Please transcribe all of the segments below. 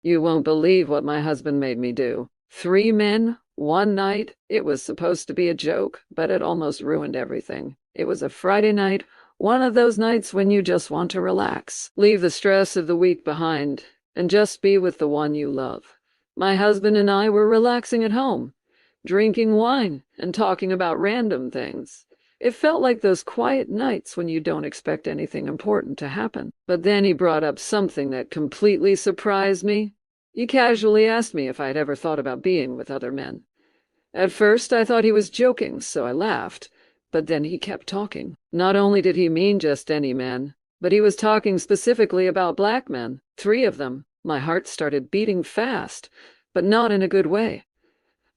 You won't believe what my husband made me do. 3 men, one night. It was supposed to be a joke, but it almost ruined everything. It was a Friday night, one of those nights when you just want to relax, leave the stress of the week behind, and just be with the one you love. My husband and I were relaxing at home, drinking wine and talking about random things. It felt like those quiet nights when you don't expect anything important to happen. But then he brought up something that completely surprised me. He casually asked me if I'd ever thought about being with other men. At first, I thought he was joking, so I laughed. But then he kept talking. Not only did he mean just any men, but he was talking specifically about black men, 3 of them. My heart started beating fast, but not in a good way.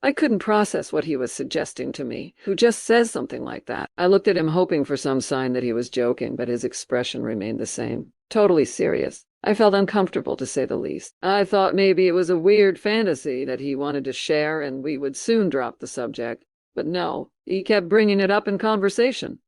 I couldn't process what he was suggesting to me. Who just says something like that? I looked at him hoping for some sign that he was joking, but his expression remained the same. Totally serious. I felt uncomfortable, to say the least. I thought maybe it was a weird fantasy that he wanted to share and we would soon drop the subject. But no, he kept bringing it up in conversation.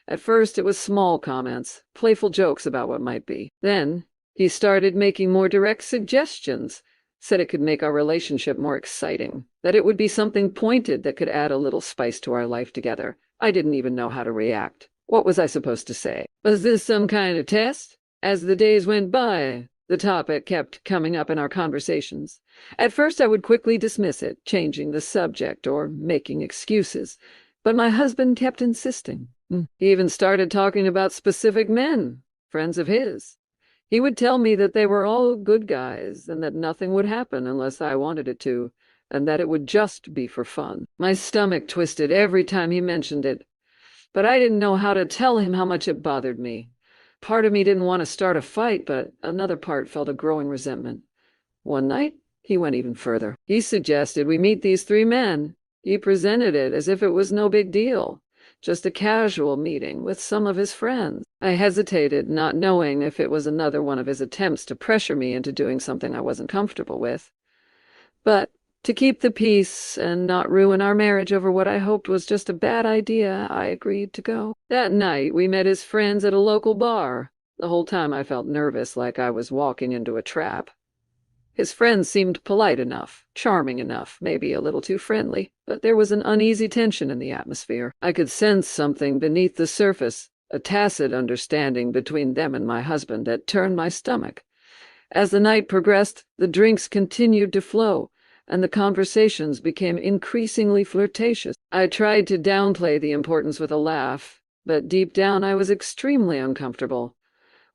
At first it was small comments, playful jokes about what might be. Then he started making more direct suggestions. Said it could make our relationship more exciting, that it would be something pointed that could add a little spice to our life together. I didn't even know how to react. What was I supposed to say? Was this some kind of test? As the days went by, the topic kept coming up in our conversations. At first I would quickly dismiss it, changing the subject or making excuses. But my husband kept insisting. He even started talking about specific men, friends of his. He would tell me that they were all good guys and that nothing would happen unless I wanted it to, and that it would just be for fun. My stomach twisted every time he mentioned it, but I didn't know how to tell him how much it bothered me. Part of me didn't want to start a fight, but another part felt a growing resentment. One night, he went even further. He suggested we meet these 3 men. He presented it as if it was no big deal. Just a casual meeting with some of his friends. I hesitated, not knowing if it was another one of his attempts to pressure me into doing something I wasn't comfortable with. But to keep the peace and not ruin our marriage over what I hoped was just a bad idea, I agreed to go. That night, we met his friends at a local bar. The whole time I felt nervous, like I was walking into a trap. His friends seemed polite enough, charming enough, maybe a little too friendly, but there was an uneasy tension in the atmosphere. I could sense something beneath the surface, a tacit understanding between them and my husband that turned my stomach. As the night progressed, the drinks continued to flow, and the conversations became increasingly flirtatious. I tried to downplay the importance with a laugh, but deep down I was extremely uncomfortable.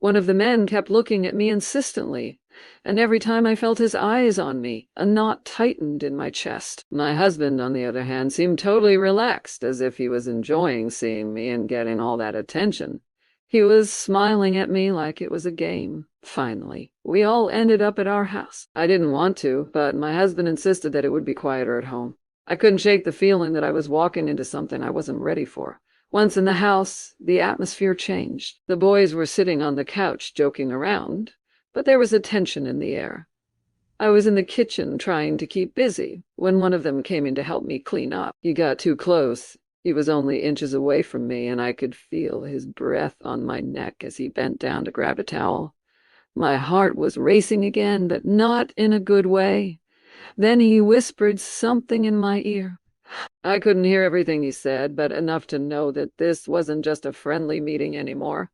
One of the men kept looking at me insistently, and every time I felt his eyes on me, a knot tightened in my chest. My husband, on the other hand, seemed totally relaxed, as if he was enjoying seeing me and getting all that attention. He was smiling at me like it was a game. Finally, we all ended up at our house. I didn't want to, but my husband insisted that it would be quieter at home. I couldn't shake the feeling that I was walking into something I wasn't ready for. Once in the house, the atmosphere changed. The boys were sitting on the couch joking around, but there was a tension in the air. I was in the kitchen trying to keep busy when one of them came in to help me clean up. He got too close. He was only inches away from me, and I could feel his breath on my neck as he bent down to grab a towel. My heart was racing again, but not in a good way. Then he whispered something in my ear. I couldn't hear everything he said, but enough to know that this wasn't just a friendly meeting anymore.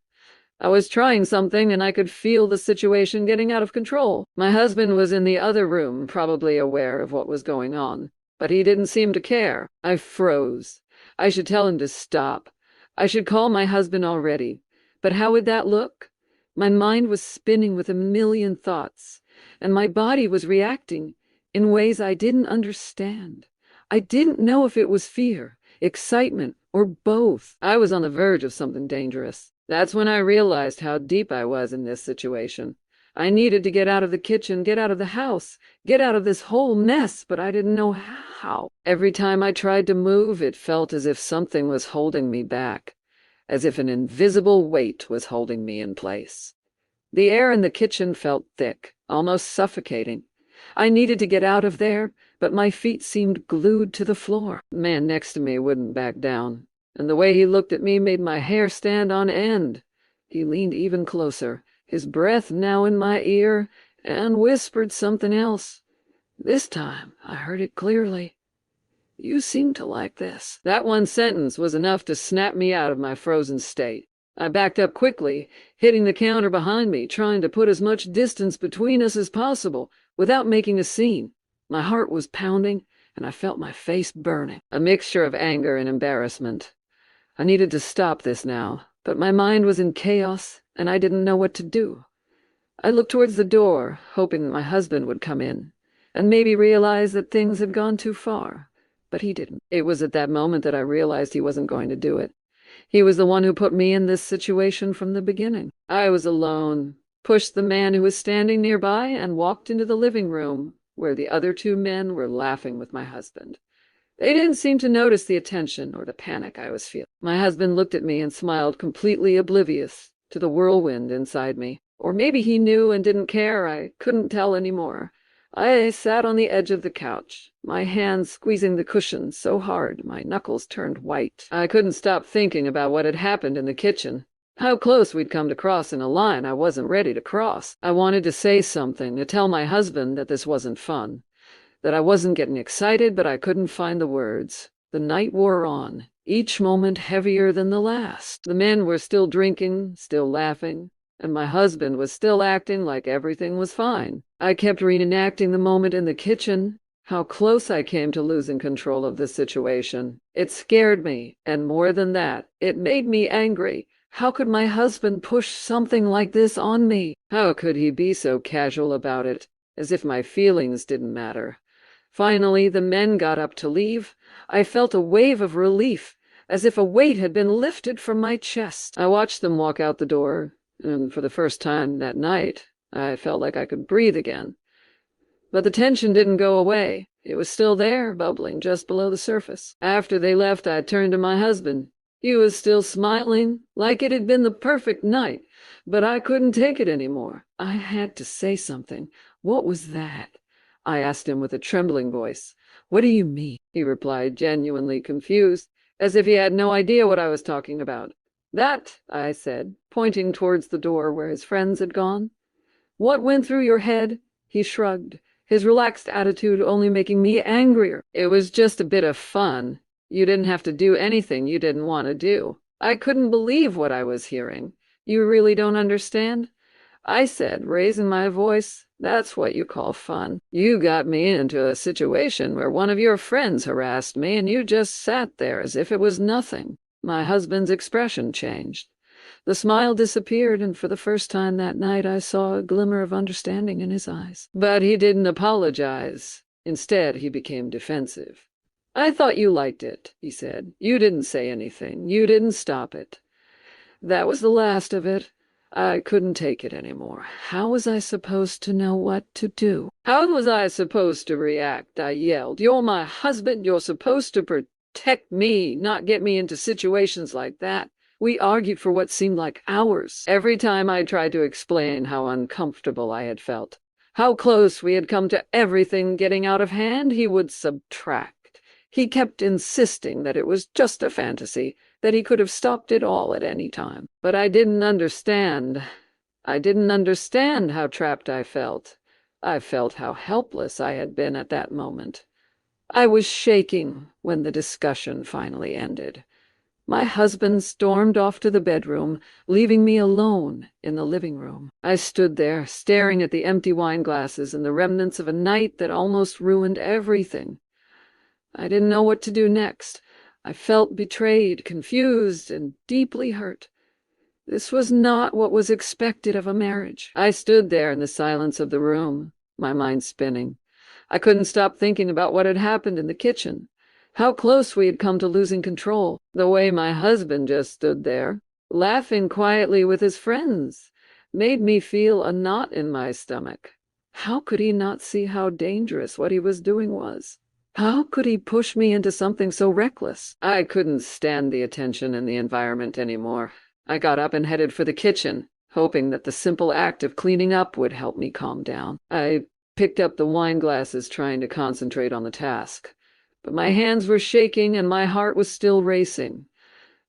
I was trying something, and I could feel the situation getting out of control. My husband was in the other room, probably aware of what was going on, but he didn't seem to care. I froze. I should tell him to stop. I should call my husband already. But how would that look? My mind was spinning with a million thoughts, and my body was reacting in ways I didn't understand. I didn't know if it was fear, excitement, or both. I was on the verge of something dangerous. That's when I realized how deep I was in this situation. I needed to get out of the kitchen, get out of the house, get out of this whole mess, but I didn't know how. Every time I tried to move, it felt as if something was holding me back, as if an invisible weight was holding me in place. The air in the kitchen felt thick, almost suffocating. I needed to get out of there, but my feet seemed glued to the floor. The man next to me wouldn't back down, and the way he looked at me made my hair stand on end. He leaned even closer, his breath now in my ear, and whispered something else. This time I heard it clearly. "You seem to like this." That one sentence was enough to snap me out of my frozen state. I backed up quickly, hitting the counter behind me, trying to put as much distance between us as possible without making a scene. My heart was pounding, and I felt my face burning, a mixture of anger and embarrassment. I needed to stop this now, but my mind was in chaos, and I didn't know what to do. I looked towards the door, hoping that my husband would come in, and maybe realize that things had gone too far. But he didn't. It was at that moment that I realized he wasn't going to do it. He was the one who put me in this situation from the beginning. I was alone, pushed the man who was standing nearby, and walked into the living room, where the other two men were laughing with my husband. They didn't seem to notice the attention or the panic I was feeling. My husband looked at me and smiled, completely oblivious to the whirlwind inside me. Or maybe he knew and didn't care. I couldn't tell anymore. I sat on the edge of the couch, my hands squeezing the cushions so hard my knuckles turned white. I couldn't stop thinking about what had happened in the kitchen. How close we'd come to crossing a line I wasn't ready to cross. I wanted to say something, to tell my husband that this wasn't fun, that I wasn't getting excited, but I couldn't find the words. The night wore on, each moment heavier than the last. The men were still drinking, still laughing, and my husband was still acting like everything was fine. I kept reenacting the moment in the kitchen, how close I came to losing control of the situation. It scared me, and more than that, it made me angry. How could my husband push something like this on me? How could he be so casual about it, as if my feelings didn't matter? Finally, the men got up to leave. I felt a wave of relief, as if a weight had been lifted from my chest. I watched them walk out the door, and for the first time that night, I felt like I could breathe again. But the tension didn't go away. It was still there, bubbling just below the surface. After they left, I turned to my husband. He was still smiling, like it had been the perfect night, but I couldn't take it anymore. I had to say something. "What was that?" I asked him with a trembling voice. "What do you mean?" he replied, genuinely confused, as if he had no idea what I was talking about. "That," I said, pointing towards the door where his friends had gone. "What went through your head?" He shrugged, his relaxed attitude only making me angrier. "It was just a bit of fun. You didn't have to do anything you didn't want to do." I couldn't believe what I was hearing. "You really don't understand?" I said, raising my voice. "That's what you call fun. You got me into a situation where one of your friends harassed me, and you just sat there as if it was nothing." My husband's expression changed. The smile disappeared, and for the first time that night I saw a glimmer of understanding in his eyes. But he didn't apologize. Instead, he became defensive. "I thought you liked it," he said. "You didn't say anything. You didn't stop it." That was the last of it. I couldn't take it anymore. How was I supposed to know what to do? How was I supposed to react? I yelled. "You're my husband. You're supposed to protect me, not get me into situations like that." We argued for what seemed like hours. Every time I tried to explain how uncomfortable I had felt, how close we had come to everything getting out of hand, he would subtract. He kept insisting that it was just a fantasy, that he could have stopped it all at any time. But I didn't understand. I didn't understand how trapped I felt. I felt how helpless I had been at that moment. I was shaking when the discussion finally ended. My husband stormed off to the bedroom, leaving me alone in the living room. I stood there, staring at the empty wine glasses and the remnants of a night that almost ruined everything. I didn't know what to do next. I felt betrayed, confused, and deeply hurt. This was not what was expected of a marriage. I stood there in the silence of the room, my mind spinning. I couldn't stop thinking about what had happened in the kitchen, how close we had come to losing control. The way my husband just stood there, laughing quietly with his friends, made me feel a knot in my stomach. How could he not see how dangerous what he was doing was? How could he push me into something so reckless? I couldn't stand the attention and the environment anymore. I got up and headed for the kitchen, hoping that the simple act of cleaning up would help me calm down. I picked up the wine glasses, trying to concentrate on the task. But my hands were shaking and my heart was still racing.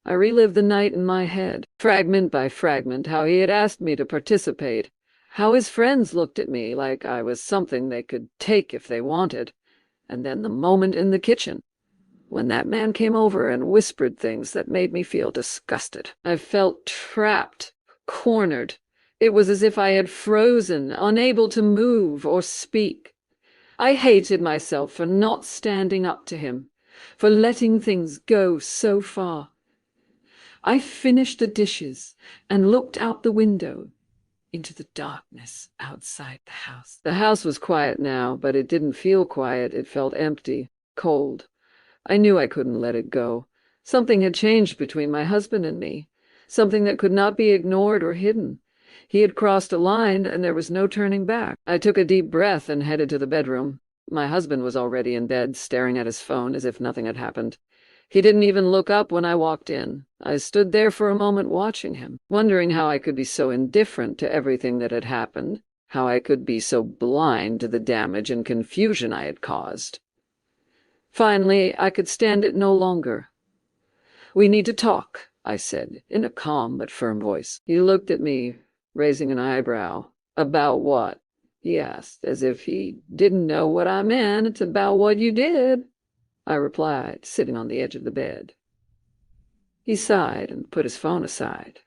I relived the night in my head, fragment by fragment, how he had asked me to participate, How his friends looked at me like I was something they could take if they wanted. And then the moment in the kitchen, when that man came over and whispered things that made me feel disgusted. I felt trapped, cornered. It was as if I had frozen, unable to move or speak. I hated myself for not standing up to him, for letting things go so far. I finished the dishes and looked out the window into the darkness outside the house. The house was quiet now, but it didn't feel quiet. It felt empty, cold. I knew I couldn't let it go. Something had changed between my husband and me, something that could not be ignored or hidden. He had crossed a line, and there was no turning back. I took a deep breath and headed to the bedroom. My husband was already in bed, staring at his phone as if nothing had happened. He didn't even look up when I walked in. I stood there for a moment watching him, wondering how I could be so indifferent to everything that had happened, how I could be so blind to the damage and confusion I had caused. Finally, I could stand it no longer. "We need to talk," I said, in a calm but firm voice. He looked at me, raising an eyebrow. "About what?" he asked, as if he didn't know what I meant. "It's about what you did," I replied, sitting on the edge of the bed. He sighed and put his phone aside.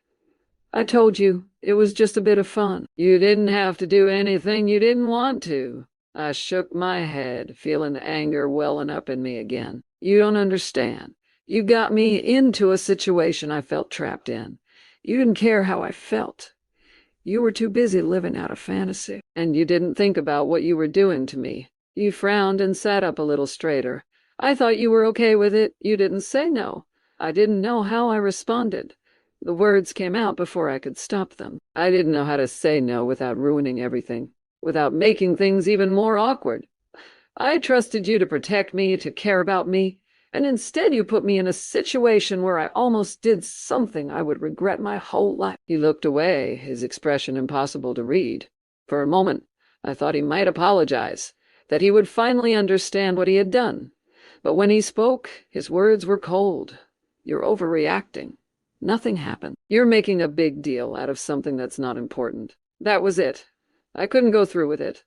"I told you, it was just a bit of fun. You didn't have to do anything you didn't want to." I shook my head, feeling the anger welling up in me again. "You don't understand. You got me into a situation I felt trapped in. You didn't care how I felt. You were too busy living out a fantasy, and you didn't think about what you were doing to me." He frowned and sat up a little straighter. "I thought you were okay with it. You didn't say no. I didn't know how I responded." The words came out before I could stop them. I didn't know how to say no without ruining everything, without making things even more awkward. I trusted you to protect me, to care about me, and instead you put me in a situation where I almost did something I would regret my whole life. He looked away, his expression impossible to read. For a moment, I thought he might apologize, that he would finally understand what he had done. But when he spoke, his words were cold. "You're overreacting. Nothing happened. You're making a big deal out of something that's not important." That was it. I couldn't go through with it.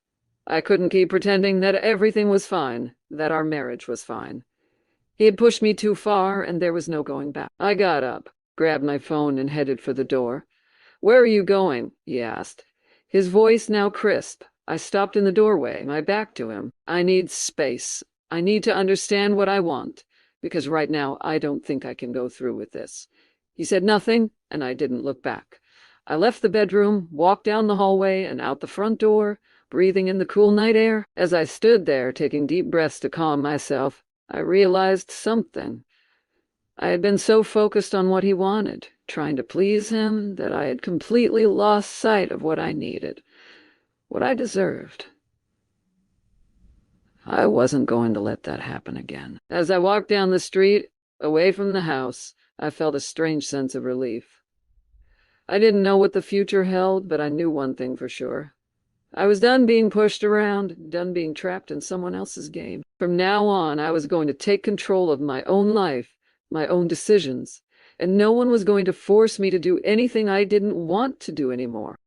I couldn't keep pretending that everything was fine, that our marriage was fine. He had pushed me too far, and there was no going back. I got up, grabbed my phone, and headed for the door. "Where are you going?" he asked, his voice now crisp. I stopped in the doorway, my back to him. "I need space. I need to understand what I want, because right now I don't think I can go through with this." He said nothing, and I didn't look back. I left the bedroom, walked down the hallway and out the front door, breathing in the cool night air. As I stood there, taking deep breaths to calm myself, I realized something. I had been so focused on what he wanted, trying to please him, that I had completely lost sight of what I needed, what I deserved. I wasn't going to let that happen again. As I walked down the street, away from the house, I felt a strange sense of relief. I didn't know what the future held, but I knew one thing for sure. I was done being pushed around, done being trapped in someone else's game. From now on, I was going to take control of my own life, my own decisions, and no one was going to force me to do anything I didn't want to do anymore.